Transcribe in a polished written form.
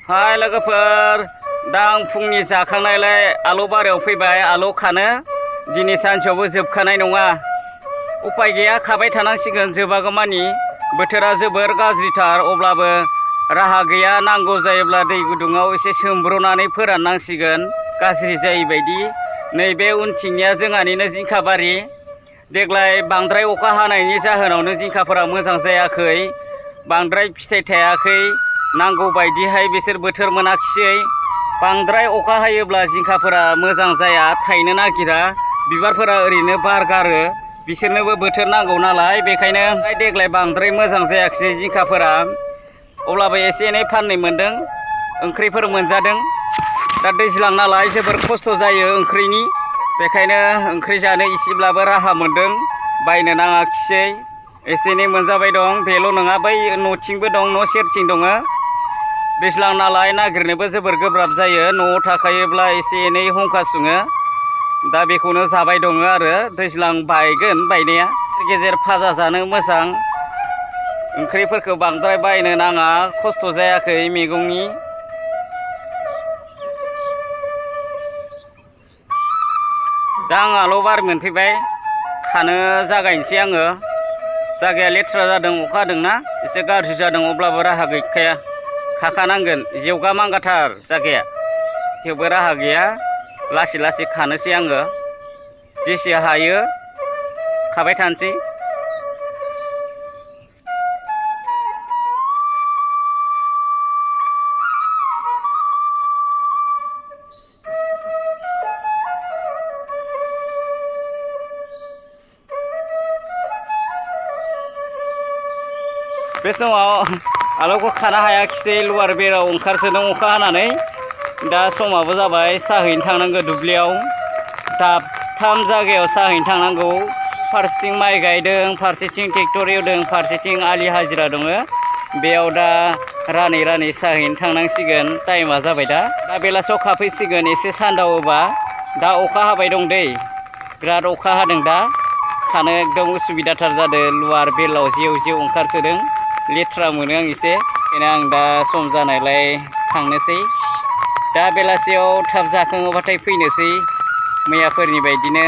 हाय लोगोफोर, दा आं फुंनि जाखांनायलाय आलु बारियाव फैबाय आलु खानो। दिनै सानसेयावबो जोबखानाय नङा, उपाय गैया खाबाय थानांसिगोन जोबागौमानि। बोथोरा जोबोर गाज्रिथार, अब्लाबो राहा गैया। नांगौ जायोब्ला दै गुदुङाव एसे सोमब्रनानै फोराननांसिगोन गाज्रि जायैबायदि। नैबे उनथिंनिया जोंहानिनो जिंखा बारि। देग्लाय बांद्राय अखा हानायनि जाहोनावनो जिंखाफोरा मोजां जायाखै, बांद्राय फिथाइ थायाखै, नांगौ बायदिहाय बिसोर बोथोर मोनाखिसै। बांद्राय अखा हायोब्ला जिंखाफोरा मोजां जाया, थायनो नागिरा, बिबारफोरा ओरैनो बारगारो। बिसोरनोबो बोथोर नांगौ नालाय, बेखायनो देग्लाय बांद्राय मोजां जायाखिसै जिंखाफोरा। अब्लाबो एसे एनै फाननो मोनदों, ओंख्रिफोर मोनजादों। दा दैज्लां नालाय जोबोर खस्थ' जायो ओंख्रिनि, बेखायनो ओंख्रि जानो इसेब्लाबो राहा मोनदों, बायनो नाङाखिसै। एसे एनै मोनजाबाय दं, बेल' नङा, बै न'थिंबो दं, न' सेरथिं दङ। दैज्लां नालाय नागिरनोबो जोबोर गोब्राब जायो, न'आव थाखायोब्ला एसे एनै हंखा सुङो। दा बेखौनो जाबाय दङ आरो। दैज्लां बायगोन बायनाया, गेजेर फाजा जानो मोजां। ओंख्रिफोरखौ बांद्राय बायनो नाङा, खस्थ' जायाखै मैगंनि। दा आं आलु बारि मोनफैबाय, खानो जागायनोसै आङो। जायगाया लेथ्रा जादों, अखा हादोंना एसे गाज्रि जादों, अब्लाबो राहा गैखाया, खाखानांगोन। जेवगा मांगाथार जायगाया, थेवबो राहा गैया, लासै लासै खानोसै आङो। जेसे हायो खाबाय थानोसै। बे समाव आलुखौ खानो हायाखिसै, लुवार बेराव ओंखारसोदों अखा हानानै। दा समाबो जाबाय, साहैनो थांनांगौ दुब्लियाव। दाबथाम जायगायाव साहैनो थांनांगौ। फारसेथिं माइ गायदों, फारसेथिं ट्रेक्टर एवदों, फारसेथिं आलि हाजिरा दङ। बेयाव दा रानै रानै साहैनो थांनांसिगोन। टाइमा जाबाय दा बेलासियाव खाफैसिगोन एसे सानदावोबा। दा अखा हाबाय दं दै, बिराद अखा हादों दा। खानो एकदम उसुबिदाथार जादों, लुवार बेलाव जेव जेव ओंखारसोदों। लेथ्रा मोनो आं एसे, बेखायनो आं दा सम जानायलाय थांनोसै। दा बेलासियाव थाब जाखाङोबाथाय फैनोसै, मैयाफोरनि बायदिनो।